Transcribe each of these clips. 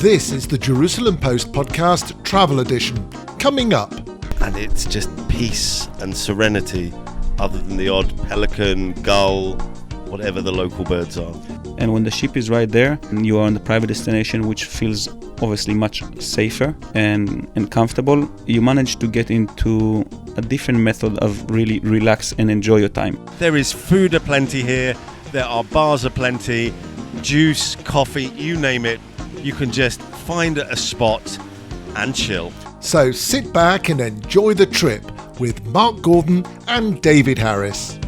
This is the Jerusalem Post podcast travel edition. Coming up. And it's just peace and serenity, other than the odd pelican, gull, whatever the local birds are. And when the ship is right there, you are on the private destination, which feels obviously much safer and comfortable. You manage to get into a different method of really relax and enjoy your time. There is food aplenty here. There are bars aplenty, juice, coffee, you name it. You can just find a spot and chill. So sit back and enjoy the trip with Mark Gordon and David Harris.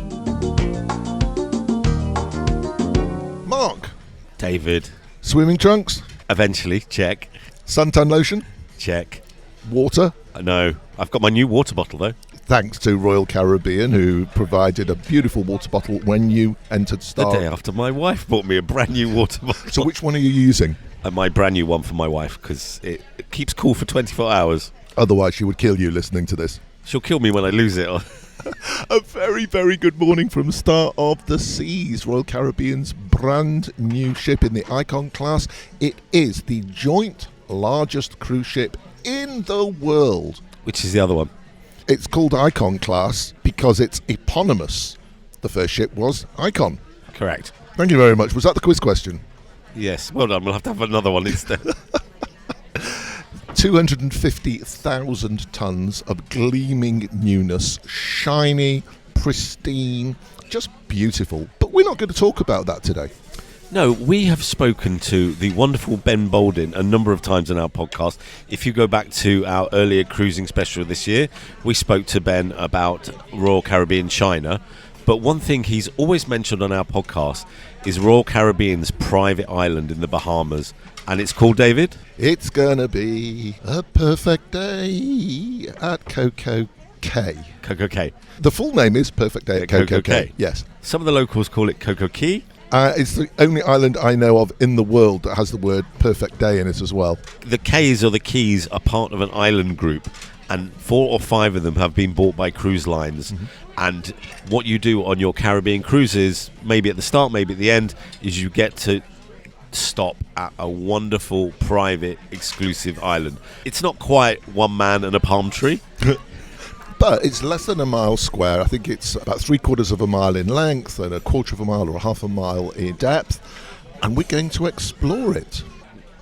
Mark. David. Swimming trunks? Eventually, check. Suntan lotion? Check. Water? No, I've got my new water bottle though. Thanks to Royal Caribbean, who provided a beautiful water bottle when you entered Star. The day after my wife bought me a brand new water bottle. So which one are you using? My brand new one for my wife, because it keeps cool for 24 hours. Otherwise she would kill you listening to this. She'll kill me when I lose it. A very, very good morning from Star of the Seas, Royal Caribbean's brand new ship in the Icon class. It is the joint largest cruise ship in the world. Which is the other one? It's called Icon class because it's eponymous. The first ship was Icon. Correct. Thank you very much. Was that the quiz question? Yes, well done. We'll have to have another one instead. 250,000 tonnes of gleaming newness, shiny, pristine, just beautiful. But we're not going to talk about that today. No, we have spoken to the wonderful Ben Bolden a number of times on our podcast. If you go back to our earlier cruising special this year, we spoke to Ben about Royal Caribbean China. But one thing he's always mentioned on our podcast is Royal Caribbean's private island in the Bahamas. And it's called, David? It's gonna be a perfect day at CocoCay. CocoCay. The full name is Perfect Day at CocoCay. Yes. Some of the locals call it CocoCay. It's the only island I know of in the world that has the word perfect day in it as well. The Cays or the Keys are part of an island group, and 4 or 5 of them have been bought by cruise lines. Mm-hmm. And what you do on your Caribbean cruises, maybe at the start, maybe at the end, is you get to stop at a wonderful, private, exclusive island. It's not quite one man and a palm tree. But it's less than a mile square. I think it's about 3/4 of a mile in length and 1/4 of a mile or half a mile in depth. And we're going to explore it.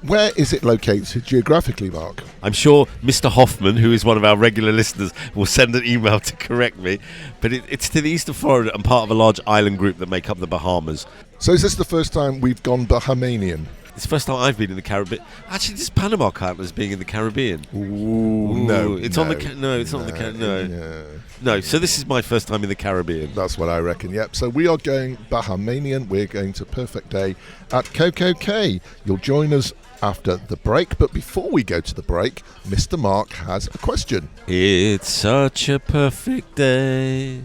Where is it located geographically, Mark? I'm sure Mr. Hoffman, who is one of our regular listeners, will send an email to correct me. But it's to the east of Florida and part of a large island group that make up the Bahamas. So is this the first time we've gone Bahamanian? It's the first time I've been in the Caribbean. Actually, does Panama count as being in the Caribbean? Ooh, no. It's on the it's not on the Caribbean. No, so this is my first time in the Caribbean. That's what I reckon, yep. So we are going Bahamanian. We're going to Perfect Day at CocoCay. You'll join us after the break, but before we go to the break, Mr. Mark has a question. It's such a perfect day.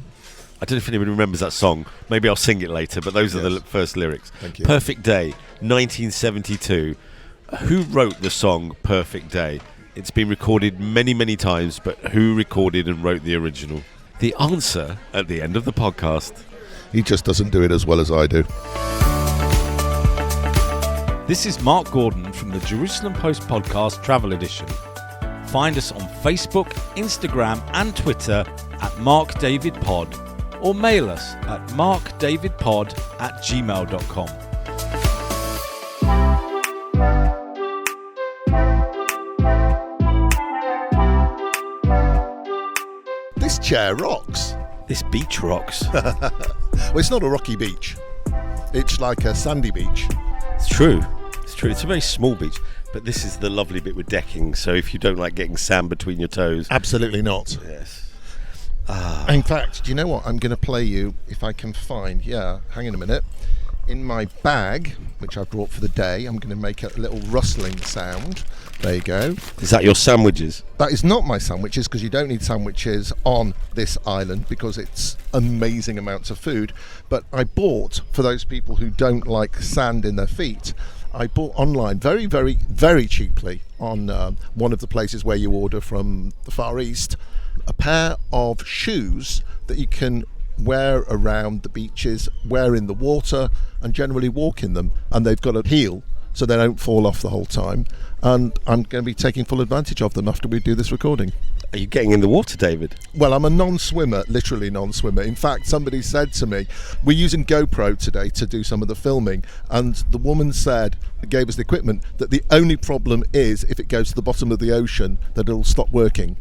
I don't know if anybody remembers that song. Maybe I'll sing it later, but those are the first lyrics. Thank you. Perfect Day, 1972. Who wrote the song Perfect Day? It's been recorded many, many times, but who recorded and wrote the original? The answer at the end of the podcast. He just doesn't do it as well as I do. This is Mark Gordon from the Jerusalem Post podcast travel edition. Find us on Facebook, Instagram and Twitter at MarkDavidPod, or mail us at markdavidpod@gmail.com. This chair rocks. This beach rocks. Well, it's not a rocky beach. It's like a sandy beach. It's true. It's a very small beach, but this is the lovely bit with decking, so if you don't like getting sand between your toes... Absolutely not. Yes. In fact, do you know what? I'm going to play you, if I can find, hang on a minute. In my bag, which I brought for the day, I'm going to make a little rustling sound. There you go. Is that your sandwiches? That is not my sandwiches, because you don't need sandwiches on this island because it's amazing amounts of food. But I bought, for those people who don't like sand in their feet, I bought online very, very, very cheaply on one of the places where you order from the Far East, a pair of shoes that you can wear around the beaches, wear in the water, and generally walk in them. And they've got a heel so they don't fall off the whole time. And I'm going to be taking full advantage of them after we do this recording. Are you getting in the water, David? Well, I'm a non-swimmer, literally non-swimmer. In fact, somebody said to me, we're using GoPro today to do some of the filming, and the woman said, gave us the equipment, that the only problem is if it goes to the bottom of the ocean, that it'll stop working.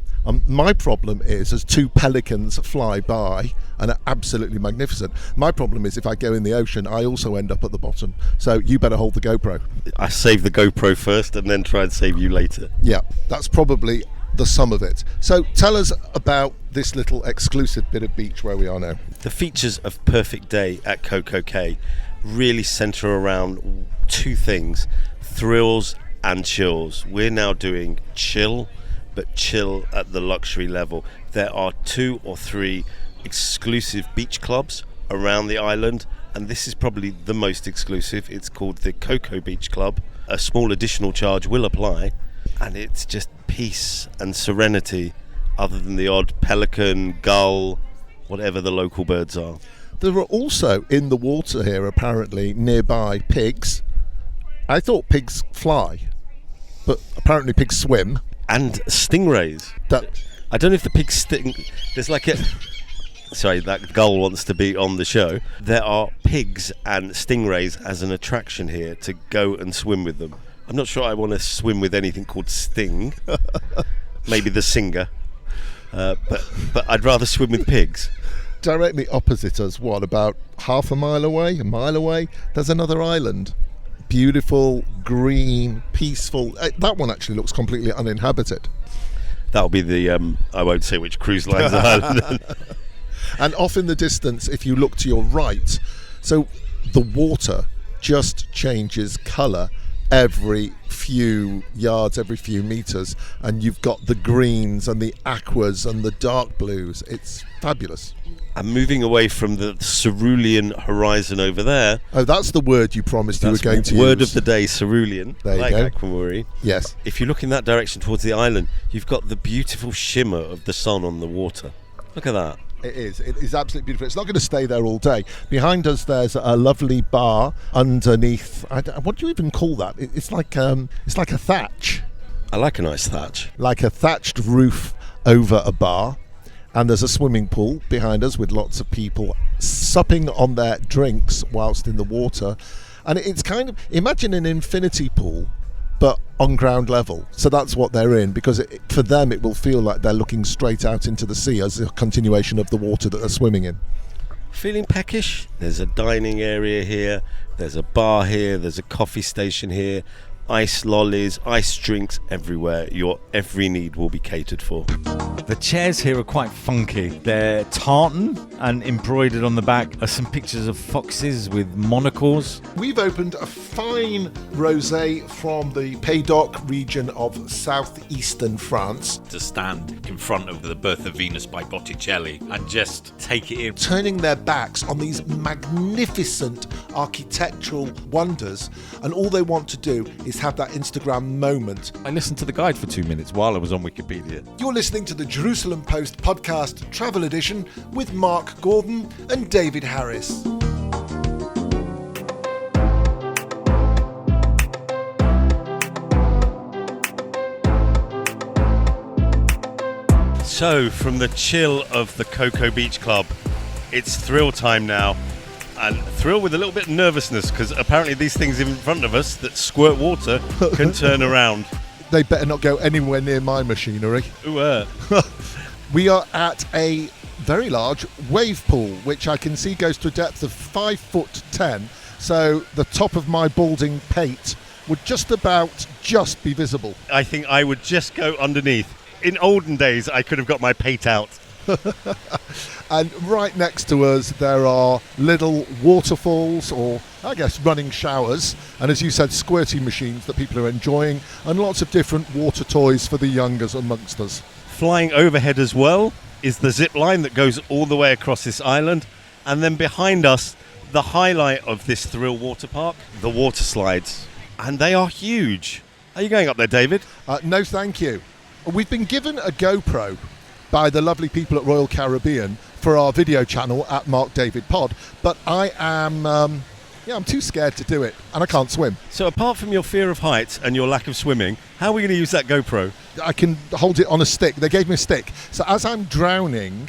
My problem is as two pelicans fly by and are absolutely magnificent. My problem is if I go in the ocean, I also end up at the bottom. So you better hold the GoPro. I save the GoPro first and then try and save you later. Yeah, that's probably the sum of it. So tell us about this little exclusive bit of beach where we are now. The features of Perfect Day at CocoCay really centre around two things: thrills and chills. We're now doing chill, but chill at the luxury level. There are 2 or 3 exclusive beach clubs around the island, and this is probably the most exclusive. It's called the Coco Beach Club. A small additional charge will apply, and it's just peace and serenity, other than the odd pelican, gull, whatever the local birds are. There are also in the water here apparently nearby pigs. I thought pigs fly, but apparently pigs swim. And stingrays. I don't know if the pigs sting. There's like a. Sorry, that gull wants to be on the show. There are pigs and stingrays as an attraction here to go and swim with them. I'm not sure I want to swim with anything called sting. Maybe the singer. But I'd rather swim with pigs. Directly opposite us, what, about half a mile away, there's another island. Beautiful, green, peaceful. That one actually looks completely uninhabited. That'll be the, I won't say which cruise line's island. And off in the distance, if you look to your right, so the water just changes colour every few yards, every few metres, and you've got the greens and the aquas and the dark blues. It's fabulous. And moving away from the cerulean horizon over there. Oh, that's the word you promised you were going to use. Word of the day, cerulean. There you like go. Aquamarine. Yes. If you look in that direction towards the island, you've got the beautiful shimmer of the sun on the water. Look at that. It is absolutely beautiful. It's not going to stay there all day. Behind us there's a lovely bar underneath. What do you even call that? It's like a thatch. I like a nice thatch. Like a thatched roof over a bar. And there's a swimming pool behind us with lots of people supping on their drinks whilst in the water. And it's kind of, imagine an infinity pool, but on ground level. So that's what they're in, because for them it will feel like they're looking straight out into the sea as a continuation of the water that they're swimming in. Feeling peckish? There's a dining area here, there's a bar here, there's a coffee station here, ice lollies, ice drinks everywhere. Your every need will be catered for. The chairs here are quite funky. They're tartan, and embroidered on the back are some pictures of foxes with monocles. We've opened a fine rosé from the Pays d'Oc region of southeastern France. To stand in front of the Birth of Venus by Botticelli and just take it in. Turning their backs on these magnificent architectural wonders, and all they want to do is have that Instagram moment. I listened to the guide for 2 minutes while I was on Wikipedia. You're listening to the Jerusalem Post podcast travel edition with Mark Gordon and David Harris. So, from the chill of the Coco Beach Club, it's thrill time now. And thrill with a little bit of nervousness, because apparently these things in front of us that squirt water can turn around. They better not go anywhere near my machinery. Ooh, We are at a very large wave pool, which I can see goes to a depth of 5'10". So the top of my balding pate would just be visible. I think I would just go underneath. In olden days, I could have got my pate out. And right next to us there are little waterfalls, or I guess running showers, and as you said, squirty machines that people are enjoying, and lots of different water toys for the youngers amongst us. Flying overhead as well is the zip line that goes all the way across this island, and then behind us, the highlight of this thrill water park, the water slides, and they are huge. Are you going up there, David? No thank you. We've been given a GoPro by the lovely people at Royal Caribbean for our video channel at Mark David Pod, but I am Yeah, I'm too scared to do it, and I can't swim. So apart from your fear of heights and your lack of swimming, how are we going to use that GoPro? I can hold it on a stick. They gave me a stick. So as I'm drowning...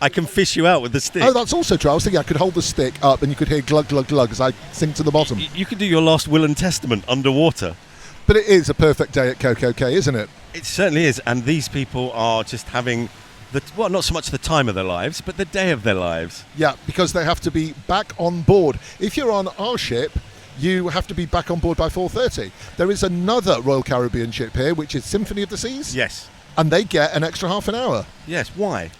I can fish you out with the stick. Oh, that's also true. I was thinking I could hold the stick up and you could hear glug, glug, glug as I sink to the bottom. You could do your last will and testament underwater. But it is a perfect day at CocoCay, isn't it? It certainly is. And these people are just having, not so much the time of their lives, but the day of their lives. Yeah, because they have to be back on board. If you're on our ship, you have to be back on board by 4:30. There is another Royal Caribbean ship here, which is Symphony of the Seas. Yes. And they get an extra half an hour. Yes. Why?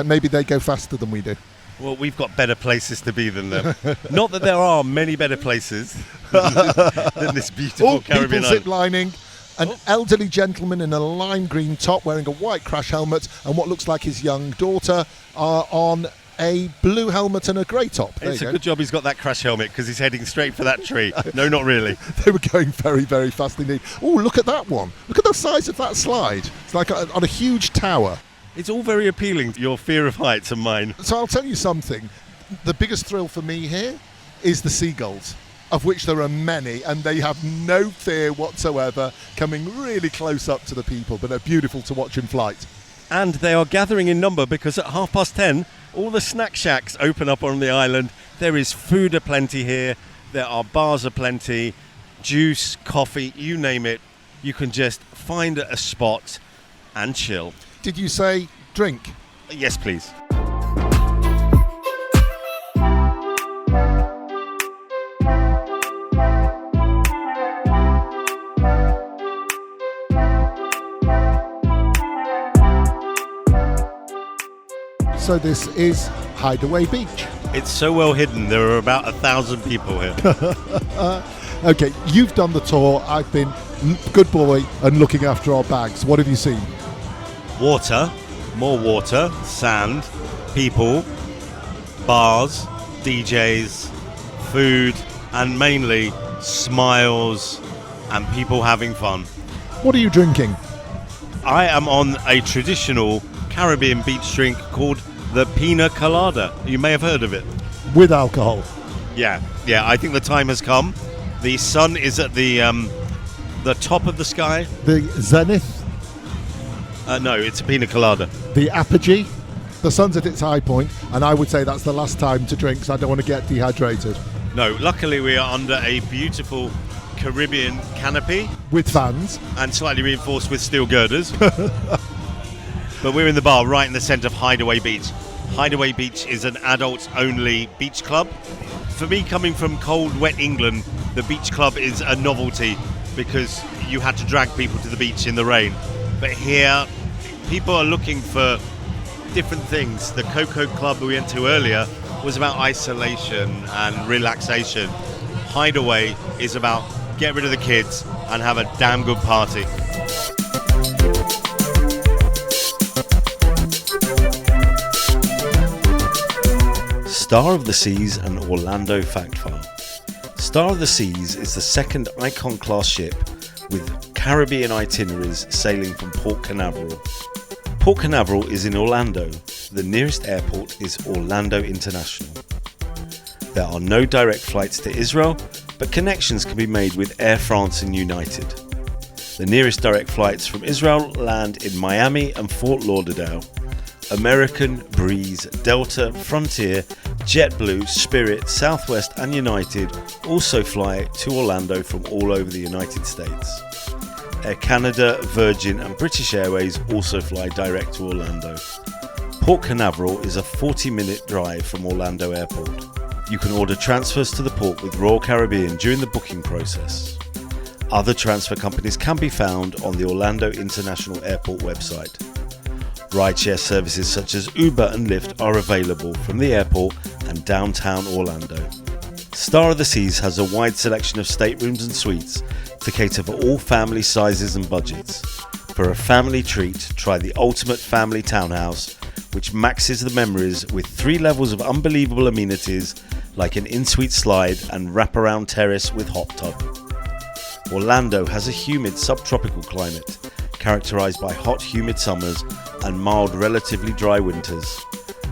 Maybe they go faster than we do. Well, we've got better places to be than them. Not that there are many better places than this beautiful Caribbean people island. zip-lining. An elderly gentleman in a lime green top wearing a white crash helmet and what looks like his young daughter are on a blue helmet and a grey top. There It's you a go. good job he's got that crash helmet because he's heading straight for that tree. No, not really. They were going very, very fast indeed. Oh, look at that one. Look at the size of that slide. It's like on a huge tower. It's all very appealing, your fear of heights and mine. So I'll tell you something. The biggest thrill for me here is the seagulls, of which there are many, and they have no fear whatsoever, coming really close up to the people, but they're beautiful to watch in flight. And they are gathering in number because at 10:30, all the snack shacks open up on the island. There is food aplenty here. There are bars aplenty, juice, coffee, you name it. You can just find a spot and chill. Did you say drink? Yes, please. So this is Hideaway Beach. It's so well hidden. There are about 1,000 people here. Okay, you've done the tour. I've been good boy and looking after our bags. What have you seen? Water, more water, sand, people, bars, DJs, food, and mainly smiles and people having fun. What are you drinking? I am on a traditional Caribbean beach drink called the Pina Colada. You may have heard of it. With alcohol. Yeah, I think the time has come. The sun is at the top of the sky. The zenith, No, it's a Pina Colada. the apogee. The sun's at its high point, and I would say that's the last time to drink, so I don't want to get dehydrated. No, luckily we are under a beautiful Caribbean canopy With fans. and slightly reinforced with steel girders. But we're in the bar right in the centre of Hideaway Beach. Hideaway Beach is an adults-only beach club. For me, coming from cold, wet England, the beach club is a novelty because you had to drag people to the beach in the rain. But here, people are looking for different things. The Coco Club we went to earlier was about isolation and relaxation. Hideaway is about get rid of the kids and have a damn good party. Star of the Seas and Orlando Fact File. Star of the Seas is the second Icon class ship with Caribbean itineraries sailing from Port Canaveral. Port Canaveral is in Orlando. The nearest airport is Orlando International. There are no direct flights to Israel, but connections can be made with Air France and United. The nearest direct flights from Israel land in Miami and Fort Lauderdale. American, Breeze, Delta, Frontier, JetBlue, Spirit, Southwest and United also fly to Orlando from all over the United States. Air Canada, Virgin and British Airways also fly direct to Orlando. Port Canaveral is a 40-minute drive from Orlando Airport. You can order transfers to the port with Royal Caribbean during the booking process. Other transfer companies can be found on the Orlando International Airport website. Rideshare services such as Uber and Lyft are available from the airport and downtown Orlando. Star of the Seas has a wide selection of staterooms and suites to cater for all family sizes and budgets. For a family treat, try the ultimate family townhouse, which maxes the memories with 3 levels of unbelievable amenities like an in-suite slide and wraparound terrace with hot tub. Orlando has a humid subtropical climate, characterized by hot, humid summers and mild, relatively dry winters.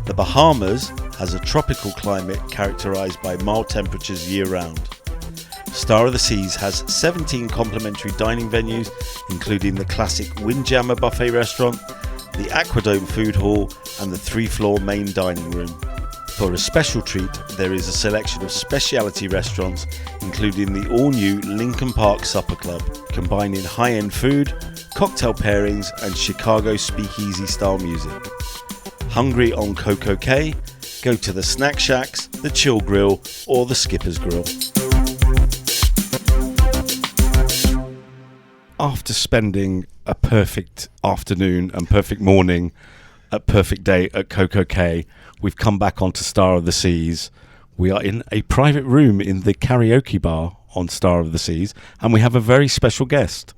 The Bahamas has a tropical climate characterised by mild temperatures year-round. Star of the Seas has 17 complimentary dining venues, including the classic Windjammer buffet restaurant, the Aquadome food hall, and the 3-floor main dining room. For a special treat, there is a selection of specialty restaurants, including the all-new Lincoln Park Supper Club, combining high-end food, cocktail pairings, and Chicago speakeasy-style music. Hungry on CocoCay? Go to the Snack Shacks, the Chill Grill, or the Skipper's Grill. After spending a perfect afternoon and perfect morning, a perfect day at CocoCay, we've come back onto Star of the Seas. We are in a private room in the karaoke bar on Star of the Seas, and we have a very special guest.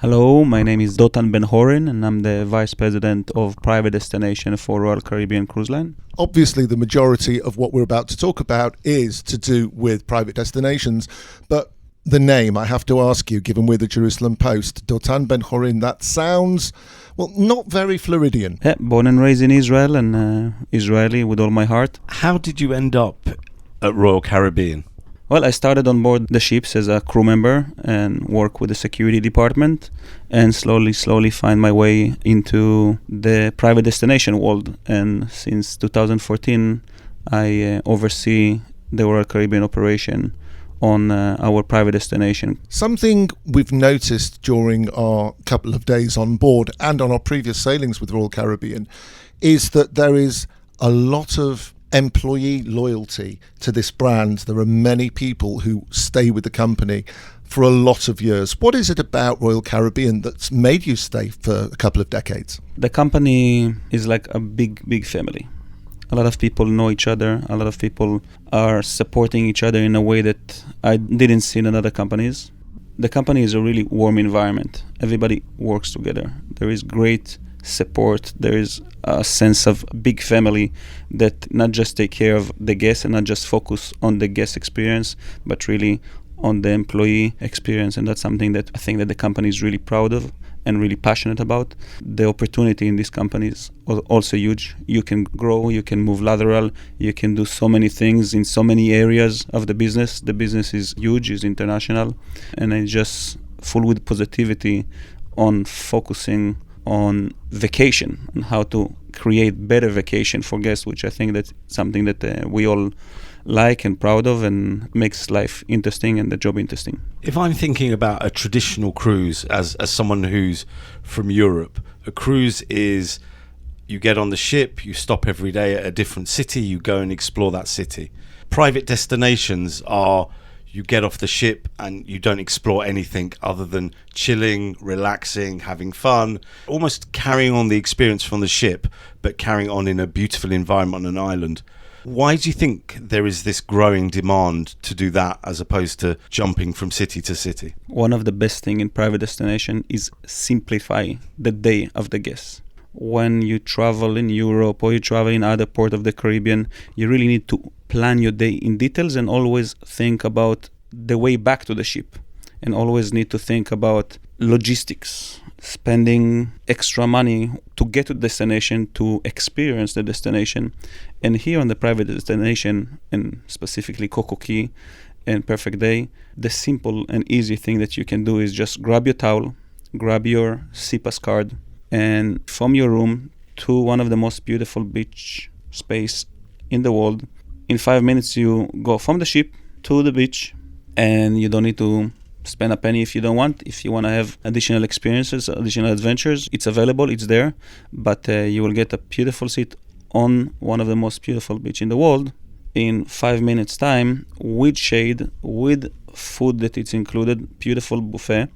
Hello, my name is Dotan Ben-Horin, and I'm the Vice President of Private Destination for Royal Caribbean Cruise Line. Obviously, the majority of what we're about to talk about is to do with private destinations, but the name, I have to ask you, given we're the Jerusalem Post, Dotan Ben-Horin, that sounds, well, not very Floridian. Yeah, born and raised in Israel, and Israeli with all my heart. How did you end up at Royal Caribbean? Well, I started on board the ships as a crew member and work with the security department, and slowly find my way into the private destination world. And since 2014, I oversee the Royal Caribbean operation on our private destination. Something we've noticed during our couple of days on board and on our previous sailings with Royal Caribbean is that there is a lot of employee loyalty to this brand. There are many people who stay with the company for a lot of years. What is it about Royal Caribbean that's made you stay for a couple of decades? The company is like a big family. A lot of people know each other. A lot of people are supporting each other in a way that I didn't see in other companies. The company is a really warm environment. Everybody works together. There is great support. There is a sense of big family that not just take care of the guests and not just focus on the guest experience, but really on the employee experience. And that's something that I think that the company is really proud of and really passionate about. The opportunity in this company is also huge. You can grow, you can move lateral, you can do so many things in so many areas of the business. The business is huge, is international, and it's just full with positivity on focusing on vacation and how to create better vacation for guests, which I think that's something that we all like and proud of, and makes life interesting and the job interesting. If I'm thinking about a traditional cruise as someone who's from Europe, a cruise is you get on the ship, you stop every day at a different city, you go and explore that city. Private destinations are you get off the ship and you don't explore anything other than chilling, relaxing, having fun, almost carrying on the experience from the ship, but carrying on in a beautiful environment on an island. Why do you think there is this growing demand to do that as opposed to jumping from city to city? One of the best things in private destination is simplify the day of the guests. When you travel in Europe or you travel in other port of the Caribbean, you really need to plan your day in details and always think about the way back to the ship, and always need to think about logistics, spending extra money to get to the destination, to experience the destination. And here on the private destination, and specifically CocoCay and Perfect Day, the simple and easy thing that you can do is just grab your towel, grab your SeaPass card, and from your room to one of the most beautiful beach space in the world, in 5 minutes you go from the ship to the beach, and you don't need to spend a penny if you don't want. If you want to have additional experiences, additional adventures, it's available, it's there, but you will get a beautiful seat on one of the most beautiful beach in the world in 5 minutes time, with shade, with food that it's included, beautiful buffet.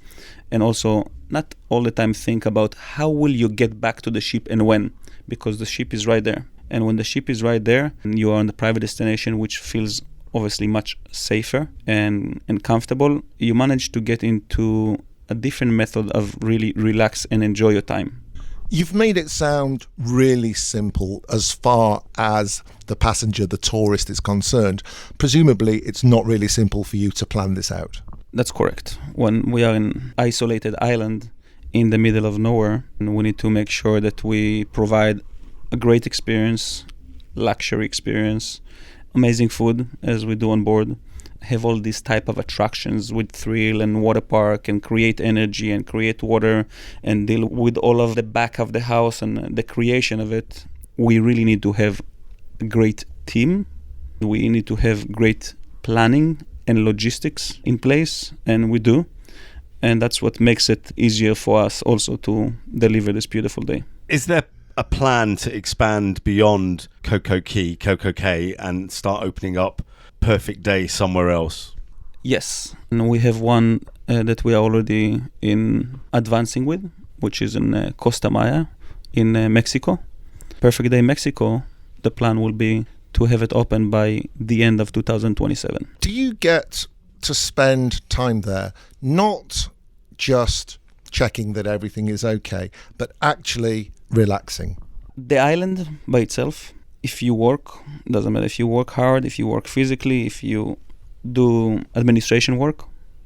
And also not all the time think about how will you get back to the ship and when, because the ship is right there. And when the ship is right there, and you are on the private destination, which feels obviously much safer and comfortable, you manage to get into a different method of really relax and enjoy your time. You've made it sound really simple as far as the passenger, the tourist, is concerned. Presumably, it's not really simple for you to plan this out. That's correct. When we are in isolated island in the middle of nowhere, and we need to make sure that we provide a great experience, luxury experience, amazing food as we do on board, have all these type of attractions with thrill and water park and create energy and create water and deal with all of the back of the house and the creation of it. We really need to have a great team. We need to have great planning and logistics in place, and we do. And that's what makes it easier for us also to deliver this beautiful day. Is there a plan to expand beyond CocoCay and start opening up Perfect Day somewhere else? Yes, and we have one that we are already in advancing with, which is in Costa Maya in Mexico. Perfect Day Mexico, the plan will be to have it open by the end of 2027. Do you get to spend time there, not just checking that everything is okay, but actually relaxing? The island by itself, if you work, doesn't matter if you work hard, if you work physically, if you do administration work,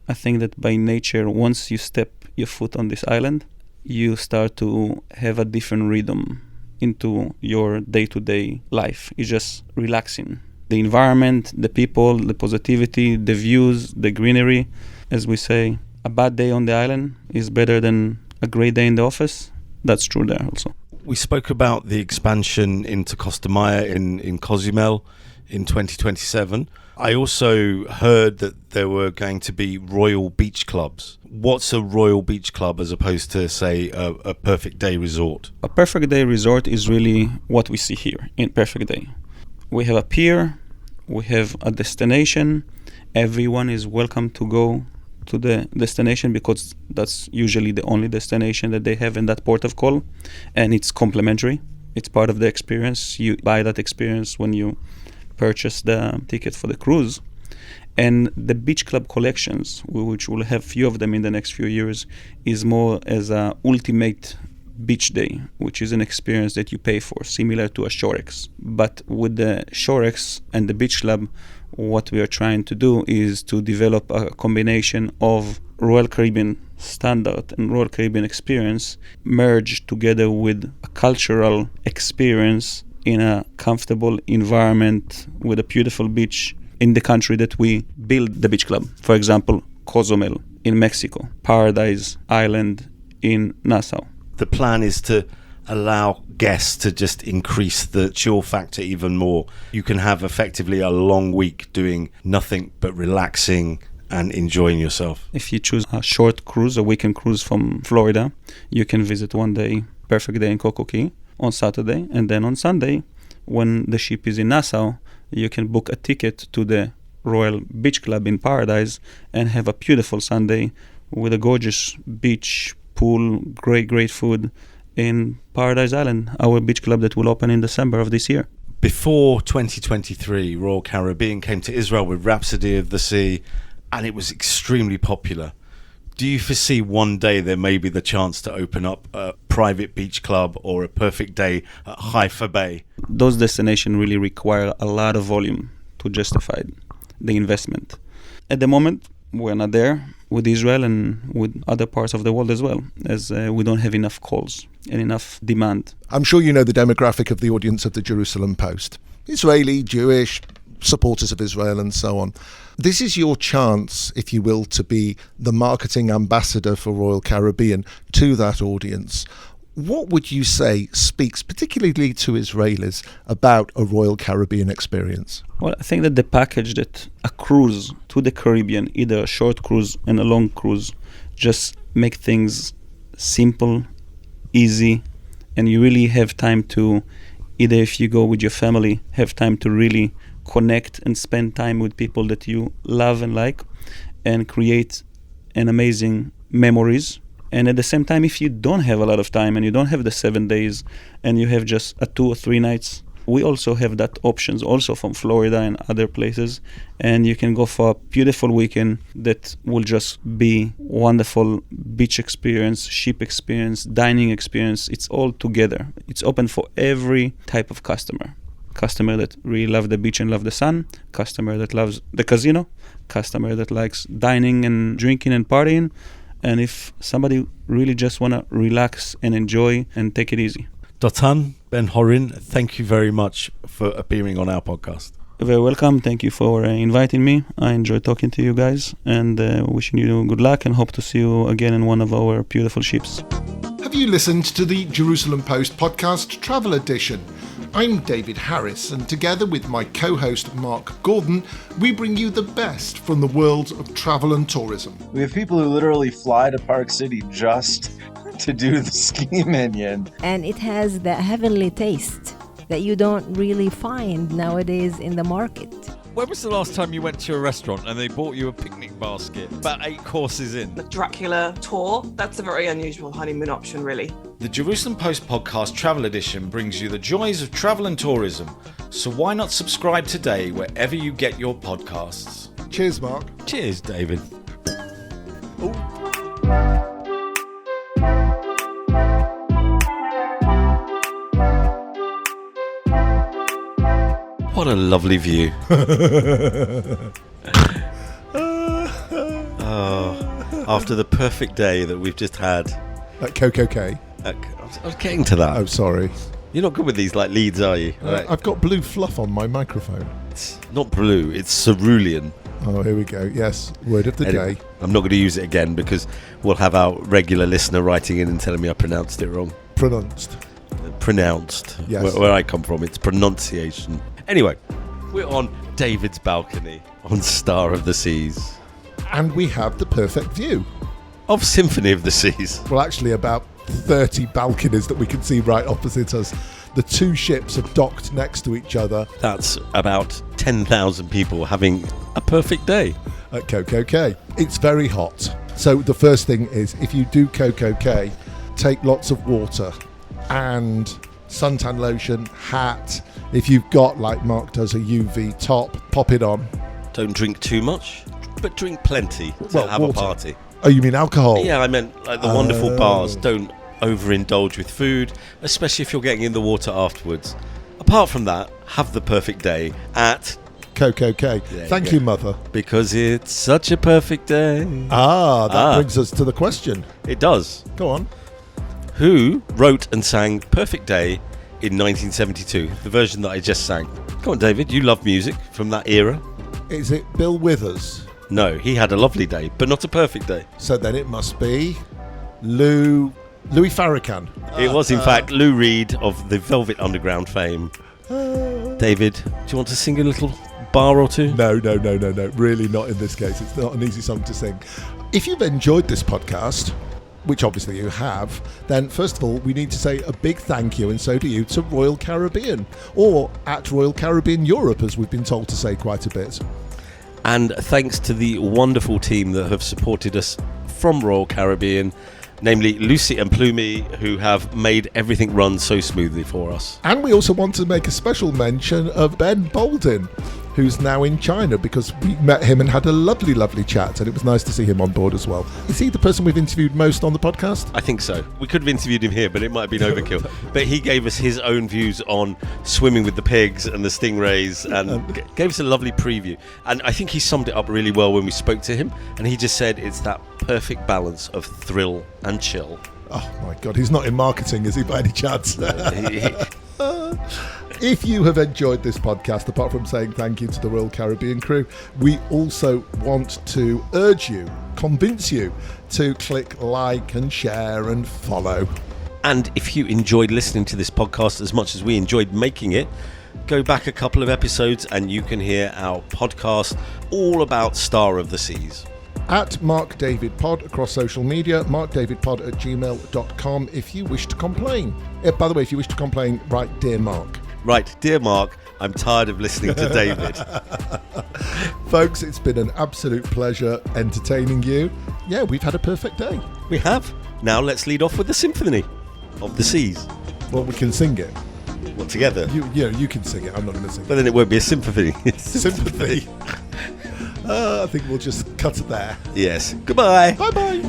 I think that by nature, once you step your foot on this island, you start to have a different rhythm into your day-to-day life. It's just relaxing. The environment, the people, the positivity, the views, the greenery. As we say, a bad day on the island is better than a great day in the office. That's true there also. We spoke about the expansion into Costa Maya in Cozumel in 2027. I also heard that there were going to be royal beach clubs. What's a royal beach club as opposed to, say, a Perfect Day resort? A Perfect Day resort is really what we see here in Perfect Day. We have a pier, we have a destination. Everyone is welcome to go to the destination because that's usually the only destination that they have in that port of call, and it's complimentary. It's part of the experience. You buy that experience when you purchase the ticket for the cruise. And the beach club collections, which we'll have few of them in the next few years, is more as a ultimate beach day, which is an experience that you pay for, similar to a Shorex. But with the Shorex and the beach club, what we are trying to do is to develop a combination of Royal Caribbean standard and Royal Caribbean experience merged together with a cultural experience in a comfortable environment with a beautiful beach in the country that we build the beach club. For example, Cozumel in Mexico, Paradise Island in Nassau. The plan is to allow guests to just increase the chill factor even more. You can have effectively a long week doing nothing but relaxing and enjoying yourself. If you choose a short cruise, a weekend cruise from Florida, you can visit one day, Perfect Day in CocoCay on Saturday, and then on Sunday, when the ship is in Nassau, you can book a ticket to the Royal Beach Club in Paradise and have a beautiful Sunday with a gorgeous beach, pool, great food in Paradise Island, our beach club that will open in December of this year. Before 2023, Royal Caribbean came to Israel with Rhapsody of the Sea, and it was extremely popular. Do you foresee one day there may be the chance to open up a private beach club or a Perfect Day at Haifa Bay? Those destinations really require a lot of volume to justify the investment. At the moment, we're not there with Israel and with other parts of the world as well, as we don't have enough calls and enough demand. I'm sure you know the demographic of the audience of the Jerusalem Post. Israeli, Jewish, supporters of Israel and so on. This is your chance, if you will, to be the marketing ambassador for Royal Caribbean to that audience. What would you say speaks particularly to Israelis about a Royal Caribbean experience? Well, I think that the package that a cruise to the Caribbean, either a short cruise and a long cruise, just make things simple, easy, and you really have time to, either if you go with your family, have time to really connect and spend time with people that you love and like and create an amazing memories. And at the same time, if you don't have a lot of time and you don't have the 7 days and you have just a 2 or 3 nights, we also have that options also from Florida and other places. And you can go for a beautiful weekend that will just be wonderful beach experience, ship experience, dining experience. It's all together. It's open for every type of customer. Customer that really love the beach and love the sun, customer that loves the casino, customer that likes dining and drinking and partying. And if somebody really just want to relax and enjoy and take it easy. Dotan Ben-Horin, thank you very much for appearing on our podcast. You're very welcome. Thank you for inviting me. I enjoyed talking to you guys, and wishing you good luck, and hope to see you again in one of our beautiful ships. Have you listened to the Jerusalem Post podcast travel edition? I'm David Harris, and together with my co-host Mark Gordon, we bring you the best from the world of travel and tourism. We have people who literally fly to Park City just to do the ski minion. And it has that heavenly taste that you don't really find nowadays in the market. When was the last time you went to a restaurant and they bought you a picnic basket about 8 courses in? The Dracula tour, that's a very unusual honeymoon option, really. The Jerusalem Post podcast travel edition brings you the joys of travel and tourism. So why not subscribe today wherever you get your podcasts? Cheers, Mark. Cheers, David. What a lovely view. After the perfect day that we've just had. At CocoCay. I was getting to that. Oh, sorry. You're not good with these like leads, are you? I've got blue fluff on my microphone. It's not blue, it's cerulean. Oh, here we go. Yes, word of the Anyway, day. I'm not going to use it again because we'll have our regular listener writing in and telling me I pronounced it wrong. Pronounced. Yes. Where I come from, it's pronunciation. Anyway, we're on David's balcony on Star of the Seas. And we have the perfect view. Of Symphony of the Seas. Well, actually, about 30 balconies that we can see right opposite us. The two ships are docked next to each other. That's about 10,000 people having a perfect day. At CocoCay. It's very hot. So the first thing is, if you do CocoCay, take lots of water and suntan lotion, hat. If you've got, like Mark does, a UV top, pop it on. Don't drink too much, but drink plenty to have water. a party. Oh, you mean alcohol? Yeah, I meant like the wonderful bars. Don't overindulge with food, especially if you're getting in the water afterwards. Apart from that, have the perfect day at CocoCay. Thank you, Mother. Because it's such a perfect day. That brings us to the question. It does. Go on. Who wrote and sang Perfect Day in 1972? The version that I just sang. Come on, David, you love music from that era. Is it Bill Withers? No, he had a lovely day, but not a perfect day. So then it must be Louis Farrakhan. It was, in fact, Lou Reed of the Velvet Underground fame. David, do you want to sing a little bar or two? No. Really not in this case. It's not an easy song to sing. If you've enjoyed this podcast, which obviously you have, then first of all, we need to say a big thank you, and so do you, to Royal Caribbean, or at Royal Caribbean Europe, as we've been told to say quite a bit. And thanks to the wonderful team that have supported us from Royal Caribbean, namely Lucy and Plumie, who have made everything run so smoothly for us. And we also want to make a special mention of Ben Bolden, who's now in China, because we met him and had a lovely, lovely chat, and it was nice to see him on board as well. Is he the person we've interviewed most on the podcast? I think so. We could have interviewed him here, but it might have been overkill. But he gave us his own views on swimming with the pigs and the stingrays, and gave us a lovely preview. And I think he summed it up really well when we spoke to him, and he just said it's that perfect balance of thrill and chill. Oh my God, he's not in marketing, is he, by any chance? If you have enjoyed this podcast, apart from saying thank you to the Royal Caribbean crew, we also want to urge you, convince you to click like and share and follow. And if you enjoyed listening to this podcast as much as we enjoyed making it, go back a couple of episodes and you can hear our podcast all about Star of the Seas. At Mark David Pod across social media, markdavidpod@gmail.com if you wish to complain. By the way, if you wish to complain, write Dear Mark. Right, dear Mark, I'm tired of listening to David. Folks, it's been an absolute pleasure entertaining you. Yeah, we've had a perfect day. We have. Now let's lead off with the Symphony of the Seas. Well, we can sing it. What, together? You can sing it. I'm not going to sing But then it won't be a symphony. Sympathy. I think we'll just cut it there. Yes. Goodbye. Bye-bye.